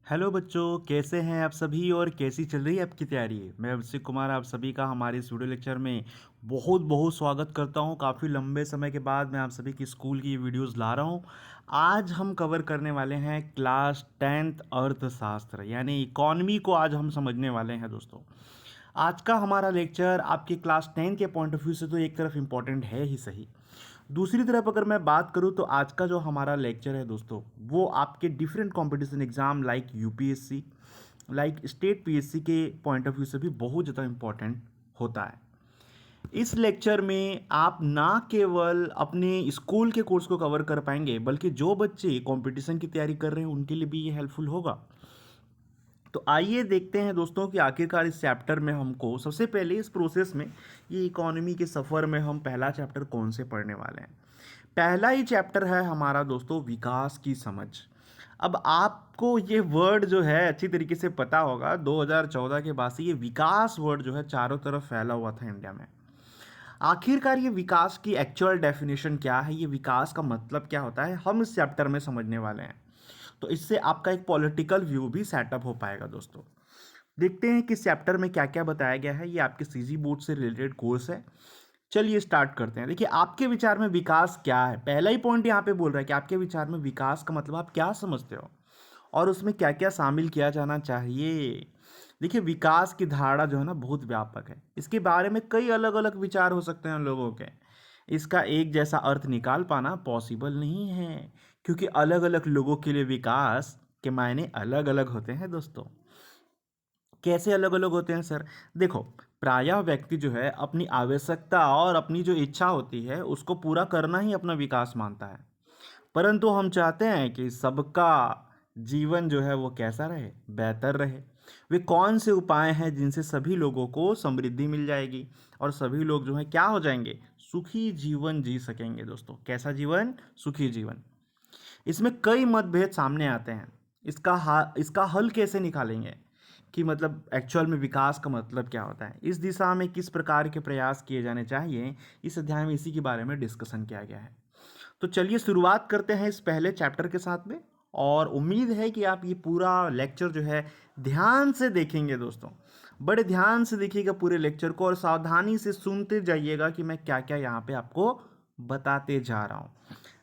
Hello बच्चों, कैसे हैं आप सभी और कैसी चल रही है आपकी तैयारी। मैं अभिषेक कुमार आप सभी का हमारे इस वीडियो लेक्चर में बहुत बहुत स्वागत करता हूं। काफ़ी लंबे समय के बाद मैं आप सभी की स्कूल की वीडियोस ला रहा हूं। आज हम कवर करने वाले हैं क्लास 10th अर्थशास्त्र यानी इकॉनमी को आज हम समझने वाले हैं दोस्तों। आज का हमारा लेक्चर आपके क्लास 10 के पॉइंट ऑफ व्यू से तो एक तरफ इम्पॉर्टेंट है ही सही, दूसरी तरफ अगर मैं बात करूं तो आज का जो हमारा लेक्चर है दोस्तों वो आपके different competition exam like UPSC like state PSC के पॉइंट ऑफ व्यू से भी बहुत ज़्यादा इम्पॉर्टेंट होता है। इस लेक्चर में आप ना केवल अपने स्कूल के कोर्स को कवर कर पाएंगे बल्कि जो बच्चे कंपटीशन की तैयारी कर रहे हैं उनके लिए भी ये हेल्पफुल होगा। तो आइए देखते हैं दोस्तों कि आखिरकार इस चैप्टर में हमको सबसे पहले इस प्रोसेस में ये इकोनॉमी के सफ़र में हम पहला चैप्टर कौन से पढ़ने वाले हैं। पहला ही चैप्टर है हमारा दोस्तों विकास की समझ। अब आपको ये वर्ड जो है अच्छी तरीके से पता होगा, 2014 के बाद से ये विकास वर्ड जो है चारों तरफ फैला हुआ था इंडिया में। आखिरकार ये विकास की एक्चुअल डेफिनेशन क्या है, ये विकास का मतलब क्या होता है, हम इस चैप्टर में समझने वाले हैं। तो इससे आपका एक पॉलिटिकल व्यू भी सेटअप हो पाएगा दोस्तों। देखते हैं कि इस चैप्टर में क्या क्या बताया गया है। ये आपके सीजी बोर्ड से रिलेटेड कोर्स है। चलिए स्टार्ट करते हैं। देखिए, आपके विचार में विकास क्या है, पहला ही पॉइंट यहाँ पे बोल रहा है कि आपके विचार में विकास का मतलब आप क्या समझते हो और उसमें क्या क्या शामिल किया जाना चाहिए। देखिए, विकास की धारणा जो है ना बहुत व्यापक है, इसके बारे में कई अलग अलग विचार हो सकते हैं लोगों के। इसका एक जैसा अर्थ निकाल पाना पॉसिबल नहीं है, क्योंकि अलग अलग लोगों के लिए विकास के मायने अलग अलग होते हैं दोस्तों। कैसे अलग अलग होते हैं सर? देखो, प्रायः व्यक्ति जो है अपनी आवश्यकता और अपनी जो इच्छा होती है उसको पूरा करना ही अपना विकास मानता है, परंतु हम चाहते हैं कि सबका जीवन जो है वो कैसा रहे, बेहतर रहे। वे कौन से उपाय हैं जिनसे सभी लोगों को समृद्धि मिल जाएगी और सभी लोग जो है क्या हो जाएंगे, सुखी जीवन जी सकेंगे दोस्तों। कैसा जीवन? सुखी जीवन। इसमें कई मतभेद सामने आते हैं। इसका हल कैसे निकालेंगे कि मतलब एक्चुअल में विकास का मतलब क्या होता है, इस दिशा में किस प्रकार के प्रयास किए जाने चाहिए, इस अध्याय में इसी के बारे में डिस्कशन किया गया है। तो चलिए शुरुआत करते हैं इस पहले चैप्टर के साथ में, और उम्मीद है कि आप ये पूरा लेक्चर जो है ध्यान से देखेंगे दोस्तों। बड़े ध्यान से देखिएगा पूरे लेक्चर को और सावधानी से सुनते जाइएगा कि मैं क्या क्या यहाँ पे आपको बताते जा रहा हूँ।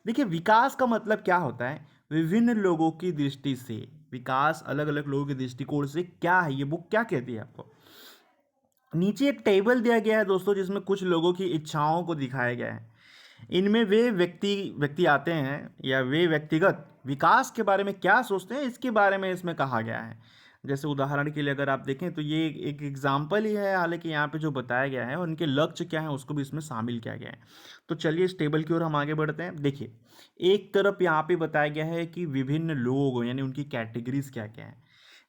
देखिए, विकास का मतलब क्या होता है विभिन्न लोगों की दृष्टि से। विकास अलग अलग लोगों के दृष्टिकोण से क्या है, ये बुक क्या कहती है आपको। नीचे एक टेबल दिया गया है दोस्तों जिसमें कुछ लोगों की इच्छाओं को दिखाया गया है। इनमें वे व्यक्ति व्यक्ति आते हैं या वे व्यक्तिगत विकास के बारे में क्या सोचते हैं इसके बारे में इसमें कहा गया है। जैसे उदाहरण के लिए अगर आप देखें तो ये एक एग्जाम्पल ही है, हालांकि यहाँ पे जो बताया गया है उनके लक्ष्य क्या है उसको भी इसमें शामिल किया गया है। तो चलिए इस टेबल की ओर हम आगे बढ़ते हैं। देखिए, एक तरफ यहाँ पे बताया गया है कि विभिन्न लोग यानी उनकी कैटेगरीज क्या क्या है।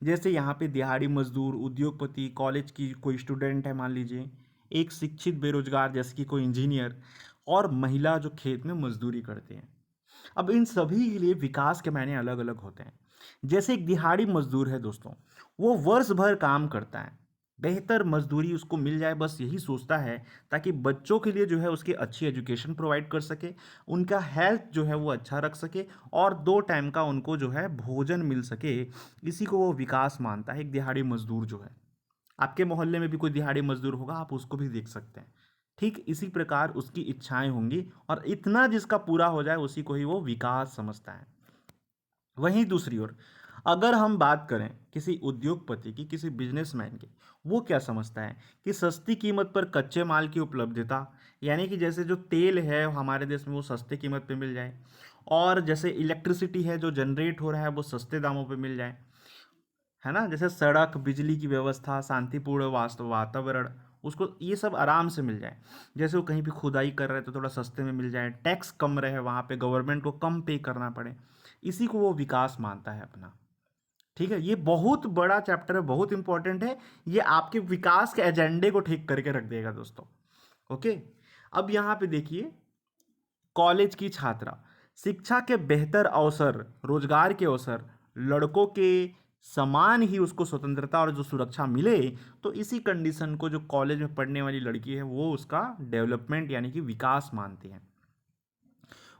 जैसे यहाँ पे दिहाड़ी मजदूर, उद्योगपति, कॉलेज की कोई स्टूडेंट है मान लीजिए, एक शिक्षित बेरोजगार जैसे कि कोई इंजीनियर, और महिला जो खेत में मजदूरी करते हैं। अब इन सभी के लिए विकास के मायने अलग अलग होते हैं। जैसे एक दिहाड़ी मजदूर है दोस्तों, वो वर्ष भर काम करता है, बेहतर मजदूरी उसको मिल जाए बस यही सोचता है, ताकि बच्चों के लिए जो है उसकी अच्छी एजुकेशन प्रोवाइड कर सके, उनका हेल्थ जो है वो अच्छा रख सके और 2 टाइम का उनको जो है भोजन मिल सके। इसी को वो विकास मानता है, एक दिहाड़ी मजदूर जो है। आपके मोहल्ले में भी कोई दिहाड़ी मजदूर होगा, आप उसको भी देख सकते हैं। ठीक इसी प्रकार उसकी इच्छाएं होंगी और इतना जिसका पूरा हो जाए उसी को ही वो विकास समझता है। वहीं दूसरी ओर अगर हम बात करें किसी उद्योगपति की, किसी बिजनेसमैन की, वो क्या समझता है कि सस्ती कीमत पर कच्चे माल की उपलब्धता, यानी कि जैसे जो तेल है हमारे देश में वो सस्ते कीमत पे मिल जाए, और जैसे इलेक्ट्रिसिटी है जो जनरेट हो रहा है वो सस्ते दामों पे मिल जाए, है ना। जैसे सड़क, बिजली की व्यवस्था, शांतिपूर्ण वातावरण, उसको ये सब आराम से मिल जाए। जैसे वो कहीं भी खुदाई कर रहे हैं तो थोड़ा सस्ते में मिल जाए, टैक्स कम रहे वहाँ पे, गवर्नमेंट को कम पे करना पड़े, इसी को वो विकास मानता है अपना। ठीक है, ये बहुत बड़ा चैप्टर है, बहुत इंपॉर्टेंट है। ये आपके विकास के एजेंडे को ठीक करके रख देगा दोस्तों। ओके, अब यहाँ पे देखिए, कॉलेज की छात्रा, शिक्षा के बेहतर अवसर, रोजगार के अवसर, लड़कों के समान ही उसको स्वतंत्रता और जो सुरक्षा मिले, तो इसी कंडीशन को जो कॉलेज में पढ़ने वाली लड़की है वो उसका डेवलपमेंट यानी कि विकास मानती है।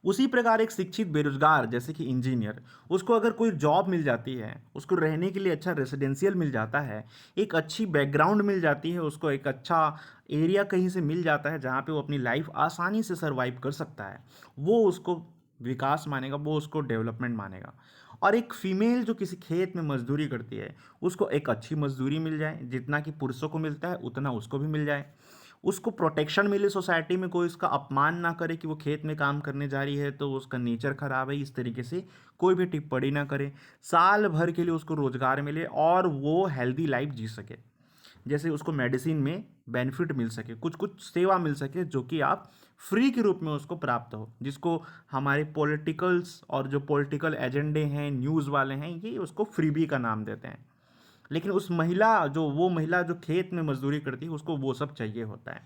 उसी प्रकार एक शिक्षित बेरोजगार जैसे कि इंजीनियर, उसको अगर कोई जॉब मिल जाती है, उसको रहने के लिए अच्छा रेसिडेंशियल मिल जाता है, एक अच्छी बैकग्राउंड मिल जाती है, उसको एक अच्छा एरिया कहीं से मिल जाता है जहाँ पे वो अपनी लाइफ आसानी से सर्वाइव कर सकता है, वो उसको विकास मानेगा, वो उसको डेवलपमेंट मानेगा। और एक फीमेल जो किसी खेत में मजदूरी करती है, उसको एक अच्छी मजदूरी मिल जाए, जितना कि पुरुषों को मिलता है उतना उसको भी मिल जाए, उसको प्रोटेक्शन मिले सोसाइटी में, कोई उसका अपमान ना करे कि वो खेत में काम करने जा रही है तो उसका नेचर खराब है, इस तरीके से कोई भी टिप्पणी ना करे, साल भर के लिए उसको रोजगार मिले और वो हेल्दी लाइफ जी सके। जैसे उसको मेडिसिन में बेनिफिट मिल सके, कुछ कुछ सेवा मिल सके जो कि आप फ्री के रूप में उसको प्राप्त हो, जिसको हमारे पॉलिटिकल्स और जो पॉलिटिकल एजेंडे हैं, न्यूज़ वाले हैं, ये उसको फ्रीबी का नाम देते हैं। लेकिन उस महिला जो वो महिला जो खेत में मजदूरी करती है, उसको वो सब चाहिए होता है।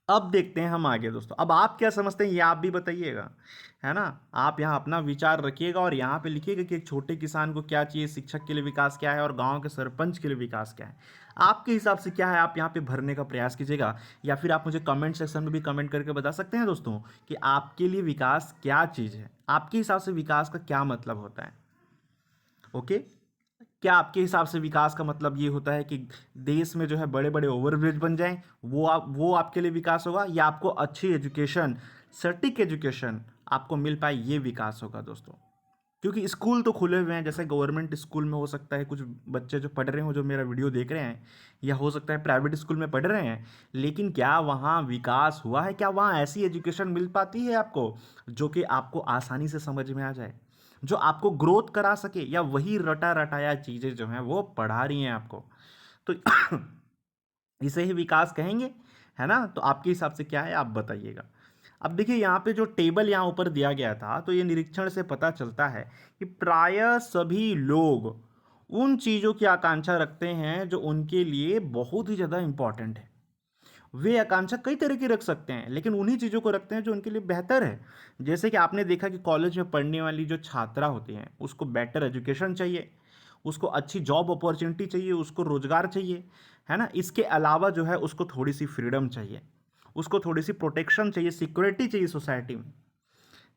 अब देखते हैं हम आगे दोस्तों, अब आप क्या समझते हैं ये आप भी बताइएगा, है ना। आप यहाँ अपना विचार रखिएगा और यहाँ पे लिखिएगा कि एक छोटे किसान को क्या चाहिए, शिक्षक के लिए विकास क्या है और गांव के सरपंच के लिए विकास क्या है। आपके हिसाब से क्या है, आप यहाँ पे भरने का प्रयास कीजिएगा, या फिर आप मुझे कमेंट सेक्शन में भी कमेंट करके बता सकते हैं दोस्तों कि आपके लिए विकास क्या चीज़ है, आपके हिसाब से विकास का क्या मतलब होता है। ओके, क्या आपके हिसाब से विकास का मतलब ये होता है कि देश में जो है बड़े बड़े ओवरब्रिज बन जाएं, वो आपके लिए विकास होगा, या आपको अच्छी एजुकेशन, सटीक एजुकेशन आपको मिल पाए, ये विकास होगा दोस्तों। क्योंकि स्कूल तो खुले हुए हैं, जैसे गवर्नमेंट स्कूल में हो सकता है कुछ बच्चे जो पढ़ रहे हो, जो मेरा वीडियो देख रहे हैं, या हो सकता है प्राइवेट स्कूल में पढ़ रहे हैं, लेकिन क्या वहाँ विकास हुआ है, क्या वहाँ ऐसी एजुकेशन मिल पाती है आपको जो कि आपको आसानी से समझ में आ जाए, जो आपको ग्रोथ करा सके, या वही रटा रटाया चीज़ें जो हैं वो पढ़ा रही हैं आपको, तो इसे ही विकास कहेंगे, है ना। तो आपके हिसाब से क्या है आप बताइएगा। अब देखिए यहाँ पे जो टेबल यहाँ ऊपर दिया गया था, तो ये निरीक्षण से पता चलता है कि प्रायः सभी लोग उन चीज़ों की आकांक्षा रखते हैं जो उनके लिए बहुत ही ज़्यादा इंपॉर्टेंट है। वे आकांक्षा कई तरह की रख सकते हैं, लेकिन उन्हीं चीज़ों को रखते हैं जो उनके लिए बेहतर है। जैसे कि आपने देखा कि कॉलेज में पढ़ने वाली जो छात्रा होती हैं, उसको बेटर एजुकेशन चाहिए, उसको अच्छी जॉब अपॉर्चुनिटी चाहिए, उसको रोजगार चाहिए, है ना। इसके अलावा जो है उसको थोड़ी सी फ्रीडम चाहिए, उसको थोड़ी सी प्रोटेक्शन चाहिए, सिक्योरिटी चाहिए सोसाइटी में,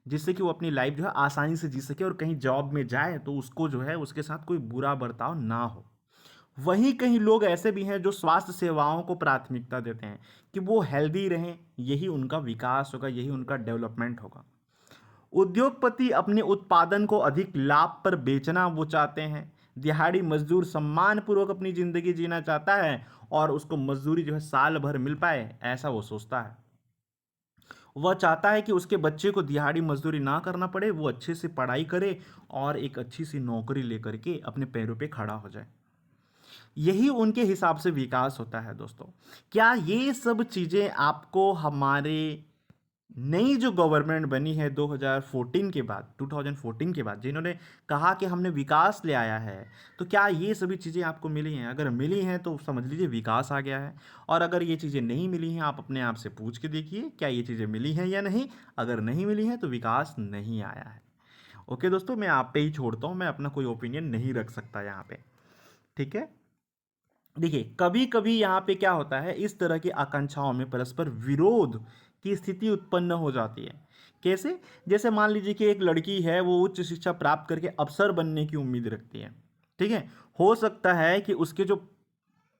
जिससे कि वो अपनी लाइफ जो है आसानी से जी सके, और कहीं जॉब में जाए तो उसको जो है उसके साथ कोई बुरा बर्ताव ना हो। वहीं कहीं लोग ऐसे भी हैं जो स्वास्थ्य सेवाओं को प्राथमिकता देते हैं कि वो हेल्दी रहें, यही उनका विकास होगा, यही उनका डेवलपमेंट होगा। उद्योगपति अपने उत्पादन को अधिक लाभ पर बेचना वो चाहते हैं। दिहाड़ी मजदूर सम्मानपूर्वक अपनी जिंदगी जीना चाहता है और उसको मजदूरी जो है साल भर मिल पाए, ऐसा वो सोचता है। वह चाहता है कि उसके बच्चे को दिहाड़ी मजदूरी ना करना पड़े, वो अच्छे से पढ़ाई करे और एक अच्छी सी नौकरी लेकर के अपने पैरों पे खड़ा हो जाए। यही उनके हिसाब से विकास होता है दोस्तों। क्या ये सब चीज़ें आपको हमारे नई जो गवर्नमेंट बनी है 2014 के बाद, 2014 के बाद, जिन्होंने कहा कि हमने विकास ले आया है, तो क्या ये सभी चीज़ें आपको मिली हैं? अगर मिली हैं तो समझ लीजिए विकास आ गया है। और अगर ये चीज़ें नहीं मिली हैं, आप अपने आप से पूछ के देखिए क्या ये चीज़ें मिली हैं या नहीं। अगर नहीं मिली हैं तो विकास नहीं आया है। ओके दोस्तों, मैं आप पे ही छोड़ता हूँ, मैं अपना कोई ओपिनियन नहीं रख सकता यहाँ पे। ठीक है। देखिए कभी कभी यहाँ पे क्या होता है, इस तरह की आकांक्षाओं में परस्पर विरोध की स्थिति उत्पन्न हो जाती है। कैसे? जैसे मान लीजिए कि एक लड़की है, वो उच्च शिक्षा प्राप्त करके अफसर बनने की उम्मीद रखती है। ठीक है। हो सकता है कि उसके जो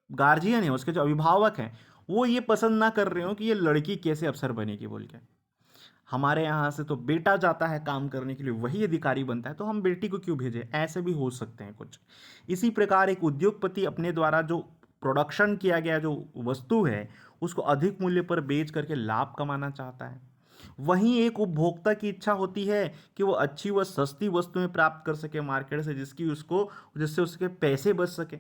गार्जियन है, उसके जो अभिभावक हैं, वो ये पसंद ना कर रहे हो कि ये लड़की कैसे अफसर बनेगी बोल के। हमारे यहाँ से तो बेटा जाता है काम करने के लिए, वही अधिकारी बनता है, तो हम बेटी को क्यों भेजें, ऐसे भी हो सकते हैं कुछ। इसी प्रकार एक उद्योगपति अपने द्वारा जो प्रोडक्शन किया गया जो वस्तु है, उसको अधिक मूल्य पर बेच करके लाभ कमाना चाहता है। वहीं एक उपभोक्ता की इच्छा होती है कि वो अच्छी व सस्ती वस्तुएं प्राप्त कर सके मार्केट से, जिससे उसके पैसे बच सके,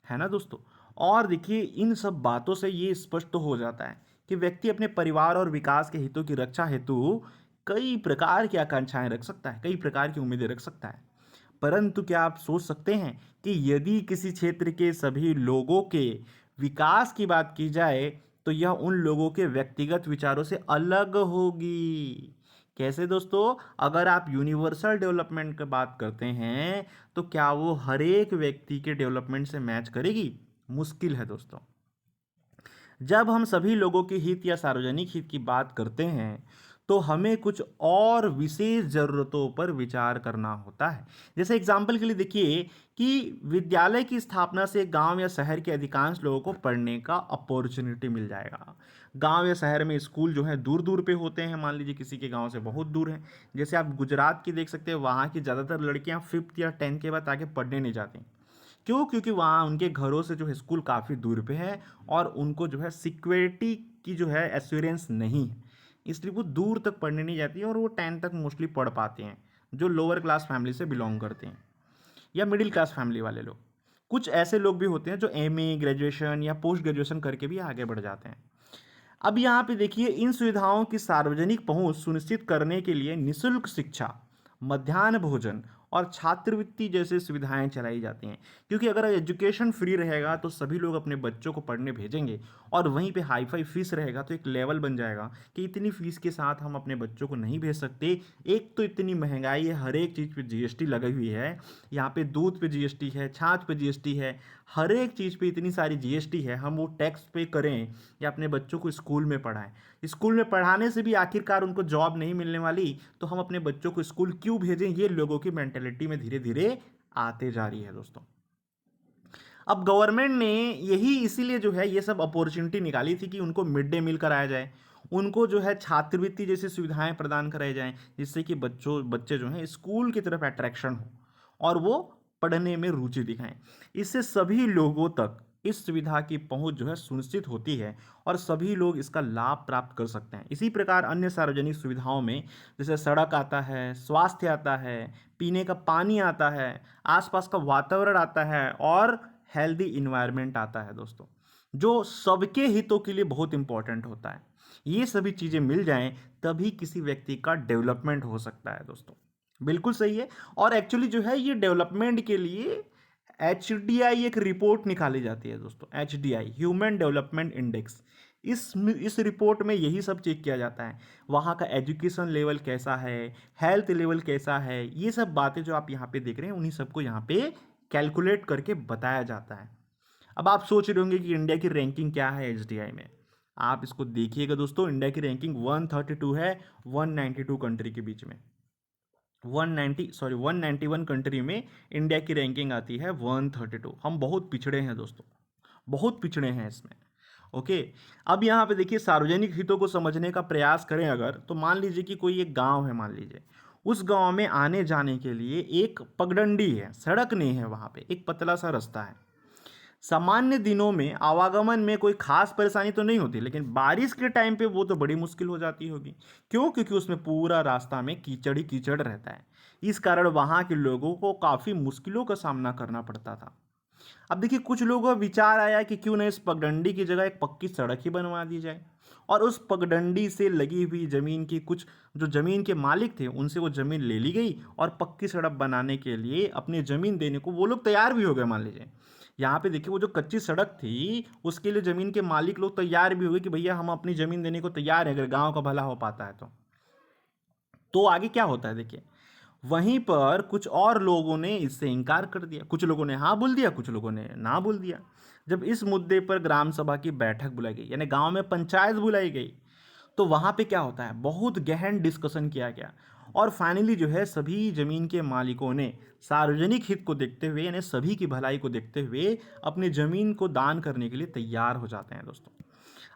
है ना दोस्तों। और देखिए इन सब बातों से ये स्पष्ट हो जाता है कि व्यक्ति अपने परिवार और विकास के हितों की रक्षा हेतु कई प्रकार की आकांक्षाएं रख सकता है, कई प्रकार की उम्मीदें रख सकता है। परंतु क्या आप सोच सकते हैं कि यदि किसी क्षेत्र के सभी लोगों के विकास की बात की जाए, तो यह उन लोगों के व्यक्तिगत विचारों से अलग होगी। कैसे दोस्तों? अगर आप यूनिवर्सल डेवलपमेंट की बात करते हैं, तो क्या वो हर एक व्यक्ति के डेवलपमेंट से मैच करेगी? मुश्किल है दोस्तों। जब हम सभी लोगों के हित या सार्वजनिक हित की बात करते हैं, तो हमें कुछ और विशेष ज़रूरतों पर विचार करना होता है। जैसे एग्जाम्पल के लिए देखिए कि विद्यालय की स्थापना से गांव या शहर के अधिकांश लोगों को पढ़ने का अपॉर्चुनिटी मिल जाएगा। गांव या शहर में स्कूल जो है दूर दूर पे होते हैं, मान लीजिए किसी के गांव से बहुत दूर है। जैसे आप गुजरात की देख सकते हैं, वहाँ की ज़्यादातर लड़कियाँ 5th या 10th के बाद आगे पढ़ने नहीं जाती। क्यों? क्योंकि वहाँ उनके घरों से जो है स्कूल काफ़ी दूर पे है और उनको जो है सिक्योरिटी की जो है एश्योरेंस नहीं है, इसलिए वो दूर तक पढ़ने नहीं जाती हैं और वो 10th तक मोस्टली पढ़ पाते हैं, जो लोअर क्लास फैमिली से बिलोंग करते हैं या मिडिल क्लास फैमिली वाले लोग। कुछ ऐसे लोग भी होते हैं जो एमए, ग्रेजुएशन या पोस्ट ग्रेजुएशन करके भी आगे बढ़ जाते हैं। अब यहाँ पे देखिए, इन सुविधाओं की सार्वजनिक पहुंच सुनिश्चित करने के लिए निःशुल्क शिक्षा, मध्याह्न भोजन और छात्रवृत्ति जैसे सुविधाएं चलाई जाती हैं। क्योंकि अगर एजुकेशन फ्री रहेगा तो सभी लोग अपने बच्चों को पढ़ने भेजेंगे, और वहीं पे हाई फाई फीस रहेगा तो एक लेवल बन जाएगा कि इतनी फीस के साथ हम अपने बच्चों को नहीं भेज सकते। एक तो इतनी महंगाई है, हर एक चीज़ पे जीएसटी लगी हुई है, यहाँ पे दूध पे जीएसटी है, छाछ पे जीएसटी है, हर एक चीज़ पे इतनी सारी जीएसटी है। हम वो टैक्स पे करें या अपने बच्चों को स्कूल में पढ़ाएं, स्कूल में पढ़ाने से भी आखिरकार उनको जॉब नहीं मिलने वाली, तो हम अपने बच्चों को स्कूल क्यों भेजें? ये लोगों की मेंटेलिटी में धीरे धीरे आते जा रही है दोस्तों। अब गवर्नमेंट ने यही इसीलिए जो है ये सब अपॉर्चुनिटी निकाली थी कि उनको मिड डे मील कराया जाए, उनको जो है छात्रवृत्ति जैसी सुविधाएं प्रदान कराई जाएं, जिससे कि बच्चे जो हैं स्कूल की तरफ अट्रैक्शन हो और वो पढ़ने में रुचि दिखाएं। इससे सभी लोगों तक इस सुविधा की पहुंच जो है सुनिश्चित होती है और सभी लोग इसका लाभ प्राप्त कर सकते हैं। इसी प्रकार अन्य सार्वजनिक सुविधाओं में जैसे सड़क आता है, स्वास्थ्य आता है, पीने का पानी आता है, आसपास का वातावरण आता है और हेल्दी इन्वायरमेंट आता है दोस्तों, जो सबके हितों के लिए बहुत इंपॉर्टेंट होता है। ये सभी चीज़ें मिल जाएं तभी किसी व्यक्ति का डेवलपमेंट हो सकता है दोस्तों। बिल्कुल सही है। और एक्चुअली जो है ये डेवलपमेंट के लिए HDI एक रिपोर्ट निकाली जाती है दोस्तों, HDI ह्यूमन डेवलपमेंट इंडेक्स। इस रिपोर्ट में यही सब चेक किया जाता है, वहाँ का एजुकेशन लेवल कैसा है, हेल्थ लेवल कैसा है, ये सब बातें जो आप यहाँ पे देख रहे हैं उन्हीं सबको यहाँ पे कैलकुलेट करके बताया जाता है। अब आप सोच रहे होंगे कि इंडिया की रैंकिंग क्या है HDI में। आप इसको देखिएगा दोस्तों, इंडिया की रैंकिंग 132 है 192 कंट्री के बीच में। 191 कंट्री में इंडिया की रैंकिंग आती है 132। हम बहुत पिछड़े हैं दोस्तों, बहुत पिछड़े हैं इसमें। ओके। अब यहाँ पे देखिए, सार्वजनिक हितों को समझने का प्रयास करें अगर, तो मान लीजिए कि कोई एक गांव है, मान लीजिए उस गांव में आने जाने के लिए एक पगडंडी है, सड़क नहीं है, वहाँ पे एक पतला सा रास्ता है। सामान्य दिनों में आवागमन में कोई खास परेशानी तो नहीं होती, लेकिन बारिश के टाइम पे वो तो बड़ी मुश्किल हो जाती होगी। क्यों? क्योंकि उसमें पूरा रास्ता में कीचड़ ही कीचड़ रहता है। इस कारण वहाँ के लोगों को काफ़ी मुश्किलों का सामना करना पड़ता था। अब देखिए, कुछ लोगों का विचार आया कि क्यों ना इस पगडंडी की जगह एक पक्की सड़क ही बनवा दी जाए, और उस पगडंडी से लगी हुई ज़मीन की कुछ जो ज़मीन के मालिक थे उनसे वो ज़मीन ले ली गई और पक्की सड़क बनाने के लिए अपनी ज़मीन देने को वो लोग तैयार भी हो गए। मान लीजिए यहाँ पे देखिए, वो जो कच्ची सड़क थी उसके लिए ज़मीन के मालिक लोग तैयार भी हो गए कि भैया हम अपनी ज़मीन देने को तैयार है अगर गाँव का भला हो पाता है तो आगे क्या होता है देखिए, वहीं पर कुछ और लोगों ने इससे इनकार कर दिया, कुछ लोगों ने हाँ बोल दिया, कुछ लोगों ने ना बोल दिया। जब इस मुद्दे पर ग्राम सभा की बैठक बुलाई गई, यानी गांव में पंचायत बुलाई गई, तो वहां पे क्या होता है, बहुत गहन डिस्कशन किया गया और फाइनली जो है सभी जमीन के मालिकों ने सार्वजनिक हित को देखते हुए, यानी सभी की भलाई को देखते हुए अपनी जमीन को दान करने के लिए तैयार हो जाते हैं दोस्तों।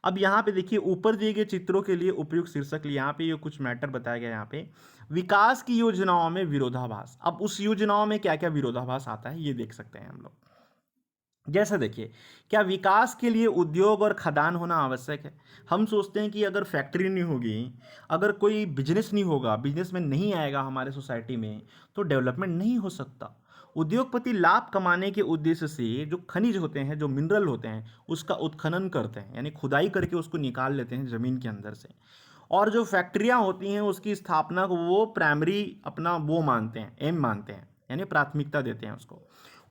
अब यहाँ पे देखिए, ऊपर दिए गए चित्रों के लिए उपयुक्त शीर्षक लिए यहाँ पे ये कुछ मैटर बताया गया। यहाँ पे विकास की योजनाओं में विरोधाभास। अब उस योजनाओं में क्या क्या विरोधाभास आता है ये देख सकते हैं हम लोग। जैसा देखिए, क्या विकास के लिए उद्योग और खदान होना आवश्यक है? हम सोचते हैं कि अगर फैक्ट्री नहीं होगी, अगर कोई बिजनेस नहीं होगा, बिजनेसमैन नहीं आएगा हमारे सोसाइटी में, तो डेवलपमेंट नहीं हो सकता। उद्योगपति लाभ कमाने के उद्देश्य से जो खनिज होते हैं, जो मिनरल होते हैं, उसका उत्खनन करते हैं, यानी खुदाई करके उसको निकाल लेते हैं ज़मीन के अंदर से। और जो फैक्ट्रियाँ होती हैं उसकी स्थापना को वो प्राइमरी अपना वो मानते हैं, एम मानते हैं, यानी प्राथमिकता देते हैं उसको।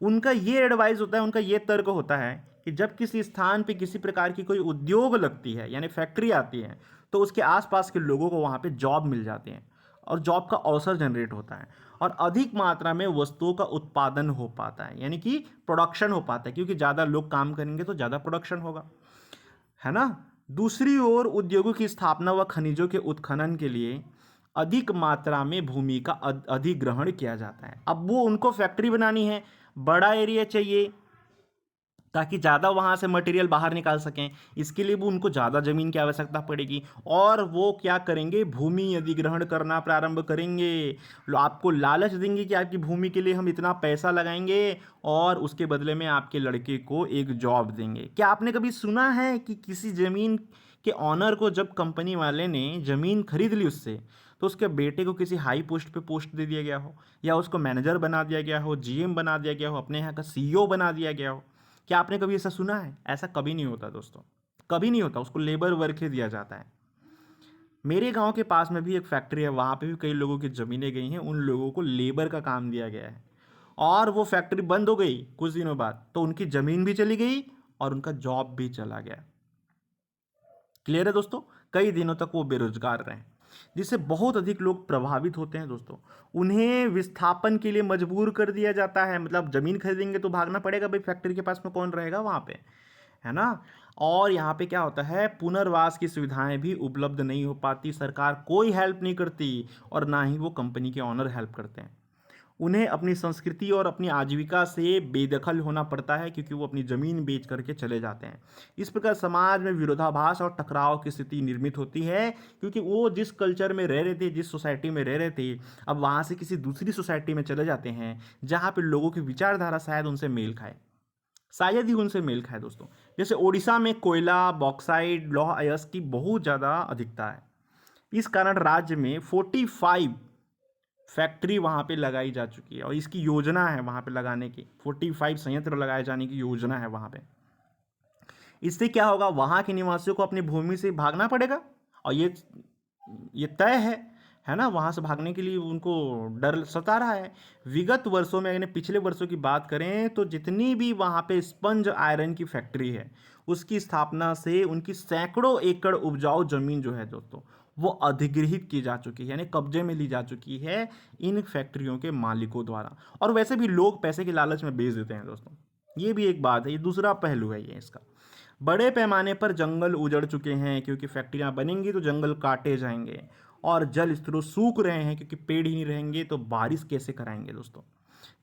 उनका ये एडवाइस होता है, उनका ये तर्क होता है कि जब किसी स्थान पे किसी प्रकार की कोई उद्योग लगती है, यानी फैक्ट्री आती है, तो उसके आसपास के लोगों को वहाँ पे जॉब मिल जाती है और जॉब का अवसर जनरेट होता है और अधिक मात्रा में वस्तुओं का उत्पादन हो पाता है, यानी कि प्रोडक्शन हो पाता है, क्योंकि ज़्यादा लोग काम करेंगे तो ज़्यादा प्रोडक्शन होगा, है ना। दूसरी ओर उद्योगों की स्थापना व खनिजों के उत्खनन के लिए अधिक मात्रा में भूमि का अधिग्रहण किया जाता है। अब वो उनको फैक्ट्री बनानी है, बड़ा एरिया चाहिए ताकि ज़्यादा वहाँ से मटेरियल बाहर निकाल सकें। इसके लिए वो उनको ज़्यादा ज़मीन की आवश्यकता पड़ेगी और वो क्या करेंगे, भूमि अधिग्रहण करना प्रारंभ करेंगे। आपको लालच देंगे कि आपकी भूमि के लिए हम इतना पैसा लगाएंगे और उसके बदले में आपके लड़के को एक जॉब देंगे। क्या आपने कभी सुना है कि किसी ज़मीन के ऑनर को जब कंपनी वाले ने ज़मीन खरीद ली उससे, तो उसके बेटे को किसी हाई पोस्ट पे पोस्ट दे दिया गया हो, या उसको मैनेजर बना दिया गया हो, जीएम बना दिया गया हो, अपने यहाँ का सीईओ बना दिया गया हो? क्या आपने कभी ऐसा सुना है? ऐसा कभी नहीं होता दोस्तों, कभी नहीं होता। उसको लेबर वर्क ही दिया जाता है। मेरे गांव के पास में भी एक फैक्ट्री है, वहाँ पे भी कई लोगों की ज़मीनें गई हैं, उन लोगों को लेबर का काम दिया गया है और वो फैक्ट्री बंद हो गई कुछ दिनों बाद, तो उनकी ज़मीन भी चली गई और उनका जॉब भी चला गया। क्लियर है दोस्तों? कई दिनों तक वो बेरोजगार रहे, जिससे बहुत अधिक लोग प्रभावित होते हैं दोस्तों। उन्हें विस्थापन के लिए मजबूर कर दिया जाता है, मतलब ज़मीन खरीदेंगे तो भागना पड़ेगा भाई, फैक्ट्री के पास में कौन रहेगा वहाँ पे, है ना। और यहाँ पे क्या होता है, पुनर्वास की सुविधाएं भी उपलब्ध नहीं हो पाती, सरकार कोई हेल्प नहीं करती और ना ही वो कंपनी के ऑनर हेल्प करते हैं। उन्हें अपनी संस्कृति और अपनी आजीविका से बेदखल होना पड़ता है क्योंकि वो अपनी ज़मीन बेच करके चले जाते हैं। इस प्रकार समाज में विरोधाभास और टकराव की स्थिति निर्मित होती है, क्योंकि वो जिस कल्चर में रह रहे थे, जिस सोसाइटी में रह रहे थे, अब वहाँ से किसी दूसरी सोसाइटी में चले जाते हैं जहाँ पे लोगों की विचारधारा शायद उनसे मेल खाए, शायद ही उनसे मेल खाए दोस्तों। जैसे ओडिशा में कोयला, बॉक्साइट, लौह अयस्क की बहुत ज़्यादा अधिकता है। इस कारण राज्य में 45 फैक्ट्री वहाँ पे लगाई जा चुकी है और इसकी योजना है वहाँ पे लगाने की, 45 संयंत्र लगाए जाने की योजना है वहाँ पे। इससे क्या होगा, वहाँ के निवासियों को अपनी भूमि से भागना पड़ेगा और ये तय है ना। वहाँ से भागने के लिए उनको डर सता रहा है। विगत वर्षों में, अगर पिछले वर्षों की बात करें तो जितनी भी वहाँ पे स्पंज आयरन की फैक्ट्री है, उसकी स्थापना से उनकी सैकड़ों एकड़ उपजाऊ जमीन जो है दोस्तों, वो अधिग्रहित की जा चुकी है, यानी कब्जे में ली जा चुकी है इन फैक्ट्रियों के मालिकों द्वारा। और वैसे भी लोग पैसे के लालच में बेच देते हैं दोस्तों, ये भी एक बात है, ये दूसरा पहलू है ये इसका। बड़े पैमाने पर जंगल उजड़ चुके हैं क्योंकि फैक्ट्रियां बनेंगी तो जंगल काटे जाएंगे और जल स्रोत सूख रहे हैं क्योंकि पेड़ ही नहीं रहेंगे तो बारिश कैसे कराएंगे दोस्तों।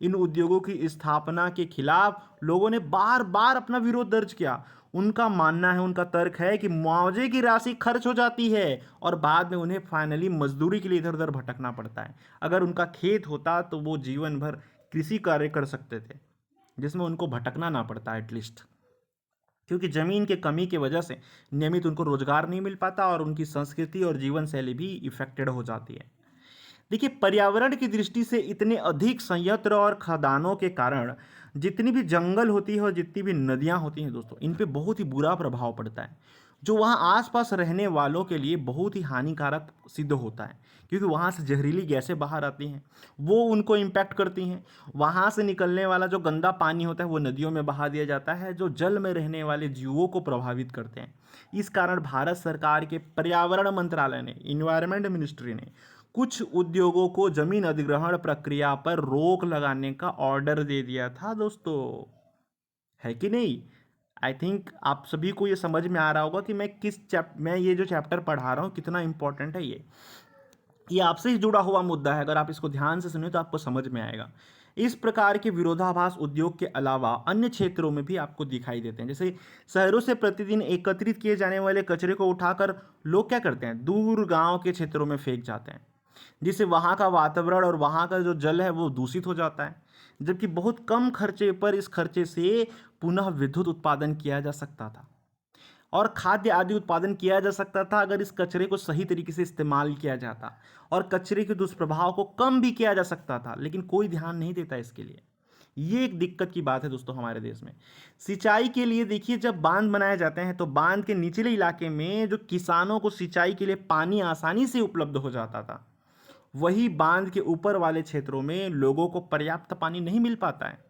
इन उद्योगों की स्थापना के खिलाफ लोगों ने बार बार अपना विरोध दर्ज किया। उनका मानना है, उनका तर्क है कि मुआवजे की राशि खर्च हो जाती है और बाद में उन्हें फाइनली मजदूरी के लिए इधर उधर भटकना पड़ता है। अगर उनका खेत होता तो वो जीवन भर कृषि कार्य कर सकते थे जिसमें उनको भटकना ना पड़ता एटलीस्ट, क्योंकि ज़मीन के कमी की वजह से नियमित उनको रोजगार नहीं मिल पाता और उनकी संस्कृति और जीवन शैली भी इफेक्टेड हो जाती है। देखिए, पर्यावरण की दृष्टि से इतने अधिक संयंत्र और खदानों के कारण जितनी भी जंगल होती है और जितनी भी नदियां होती हैं दोस्तों, इन पे बहुत ही बुरा प्रभाव पड़ता है, जो वहाँ आसपास रहने वालों के लिए बहुत ही हानिकारक सिद्ध होता है, क्योंकि वहाँ से जहरीली गैसें बाहर आती हैं, वो उनको इम्पैक्ट करती हैं। वहाँ से निकलने वाला जो गंदा पानी होता है वो नदियों में बहा दिया जाता है, जो जल में रहने वाले जीवों को प्रभावित करते हैं। इस कारण भारत सरकार के पर्यावरण मंत्रालय ने, इन्वायरमेंट मिनिस्ट्री ने, कुछ उद्योगों को जमीन अधिग्रहण प्रक्रिया पर रोक लगाने का ऑर्डर दे दिया था दोस्तों, है कि नहीं। आई थिंक आप सभी को ये समझ में आ रहा होगा कि मैं ये जो चैप्टर पढ़ा रहा हूँ कितना इंपॉर्टेंट है। ये आपसे ही जुड़ा हुआ मुद्दा है, अगर आप इसको ध्यान से सुने तो आपको समझ में आएगा। इस प्रकार के विरोधाभास उद्योग के अलावा अन्य क्षेत्रों में भी आपको दिखाई देते हैं। जैसे शहरों से प्रतिदिन एकत्रित किए जाने वाले कचरे को उठाकर लोग क्या करते हैं, दूर गांव के क्षेत्रों में फेंक जाते हैं, जिससे वहाँ का वातावरण और वहाँ का जो जल है वो दूषित हो जाता है। जबकि बहुत कम खर्चे पर इस खर्चे से पुनः विद्युत उत्पादन किया जा सकता था और खाद्य आदि उत्पादन किया जा सकता था अगर इस कचरे को सही तरीके से इस्तेमाल किया जाता, और कचरे के दुष्प्रभाव को कम भी किया जा सकता था, लेकिन कोई ध्यान नहीं देता इसके लिए। ये एक दिक्कत की बात है दोस्तों हमारे देश में। सिंचाई के लिए देखिए, जब बांध बनाए जाते हैं तो बांध के निचले इलाके में जो किसानों को सिंचाई के लिए पानी आसानी से उपलब्ध हो जाता था, वही बांध के ऊपर वाले क्षेत्रों में लोगों को पर्याप्त पानी नहीं मिल पाता है।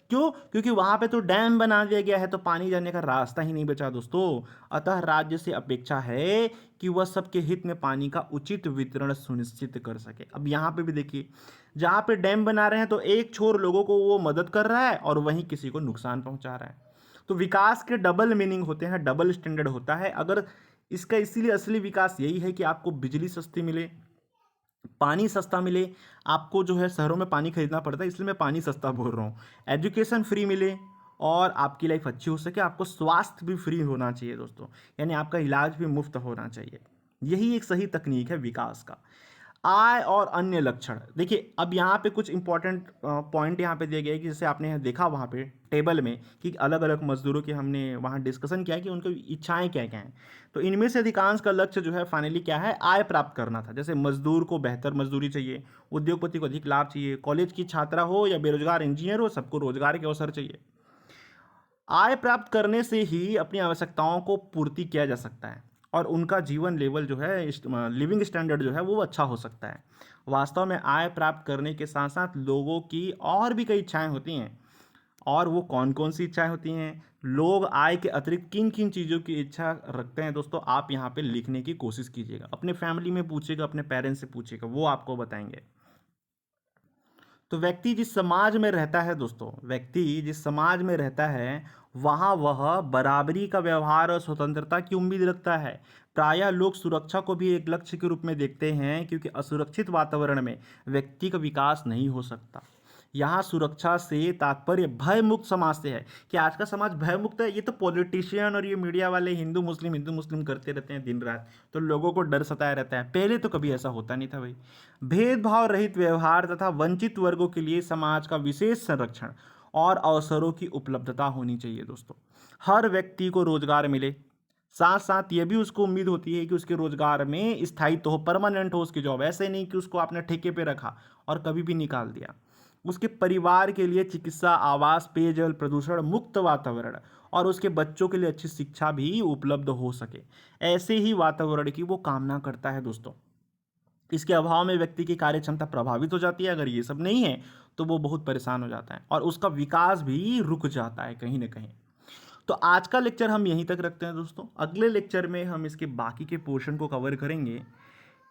क्यों? क्योंकि वहां पे तो डैम बना दिया गया है, तो पानी जाने का रास्ता ही नहीं बचा दोस्तों। अतः राज्य से अपेक्षा है कि वह सबके हित में पानी का उचित वितरण सुनिश्चित कर सके। अब यहाँ पे भी देखिए, जहाँ पे डैम बना रहे हैं तो एक छोर लोगों को वो मदद कर रहा है और वहीं किसी को नुकसान पहुंचा रहा है। तो विकास के डबल मीनिंग होते हैं, डबल स्टैंडर्ड होता है। अगर इसका इसीलिए असली विकास यही है कि आपको बिजली सस्ती मिले, पानी सस्ता मिले। आपको जो है शहरों में पानी खरीदना पड़ता है, इसलिए मैं पानी सस्ता बोल रहा हूँ। एजुकेशन फ्री मिले और आपकी लाइफ अच्छी हो सके। आपको स्वास्थ्य भी फ्री होना चाहिए दोस्तों, यानी आपका इलाज भी मुफ्त होना चाहिए। यही एक सही तकनीक है विकास का। आय और अन्य लक्षण देखिए, अब यहाँ पे कुछ इंपॉर्टेंट पॉइंट यहाँ पे दिए गए कि जैसे आपने यहाँ देखा वहाँ पे टेबल में कि अलग अलग मजदूरों की हमने वहाँ डिस्कशन किया कि उनकी इच्छाएं क्या क्या हैं। तो इनमें से अधिकांश का लक्ष्य जो है फाइनली क्या है, आय प्राप्त करना था। जैसे मजदूर को बेहतर मजदूरी चाहिए, उद्योगपति को अधिक लाभ चाहिए, कॉलेज की छात्रा हो या बेरोजगार इंजीनियर हो, सबको रोजगार के अवसर चाहिए। आय प्राप्त करने से ही अपनी आवश्यकताओं को पूर्ति किया जा सकता है और उनका जीवन लेवल जो है, लिविंग स्टैंडर्ड जो है वो अच्छा हो सकता है। वास्तव में आय प्राप्त करने के साथ साथ लोगों की और भी कई इच्छाएं होती हैं। और वो कौन कौन सी इच्छाएं होती हैं, लोग आय के अतिरिक्त किन किन चीज़ों की इच्छा रखते हैं दोस्तों, आप यहाँ पे लिखने की कोशिश कीजिएगा। अपने फैमिली में पूछिएगा, अपने पेरेंट्स से पूछिएगा, वो आपको बताएंगे। तो व्यक्ति जिस समाज में रहता है दोस्तों, व्यक्ति जिस समाज में रहता है वहाँ वह बराबरी का व्यवहार और स्वतंत्रता की उम्मीद रखता है। प्रायः लोग सुरक्षा को भी एक लक्ष्य के रूप में देखते हैं, क्योंकि असुरक्षित वातावरण में व्यक्ति का विकास नहीं हो सकता। यहाँ सुरक्षा से तात्पर्य भय मुक्त समाज से है कि आज का समाज भय मुक्त है। ये तो पॉलिटिशियन और ये मीडिया वाले हिंदू मुस्लिम करते रहते हैं दिन रात, तो लोगों को डर सताया रहता है। पहले तो कभी ऐसा होता नहीं था भाई। भेदभाव रहित व्यवहार तथा वंचित वर्गों के लिए समाज का विशेष संरक्षण और अवसरों की उपलब्धता होनी चाहिए दोस्तों। हर व्यक्ति को रोजगार मिले, साथ साथ ये भी उसको उम्मीद होती है कि उसके रोजगार में स्थायित्व हो, परमानेंट हो उसकी जॉब। ऐसे नहीं कि उसको आपने ठेके पे रखा और कभी भी निकाल दिया। उसके परिवार के लिए चिकित्सा, आवास, पेयजल, प्रदूषण मुक्त वातावरण और उसके बच्चों के लिए अच्छी शिक्षा भी उपलब्ध हो सके, ऐसे ही वातावरण की वो कामना करता है दोस्तों। इसके अभाव में व्यक्ति की कार्य क्षमता प्रभावित हो जाती है। अगर ये सब नहीं है तो वो बहुत परेशान हो जाता है और उसका विकास भी रुक जाता है कहीं ना कहीं। तो आज का लेक्चर हम यहीं तक रखते हैं दोस्तों। अगले लेक्चर में हम इसके बाकी के पोर्शन को कवर करेंगे।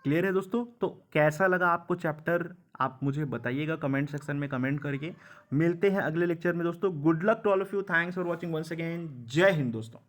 क्लियर है दोस्तों? तो कैसा लगा आपको चैप्टर, आप मुझे बताइएगा कमेंट सेक्शन में कमेंट करके। मिलते हैं अगले लेक्चर में दोस्तों। Good luck to all of you. Thanks for watching once again. जय हिंद दोस्तों।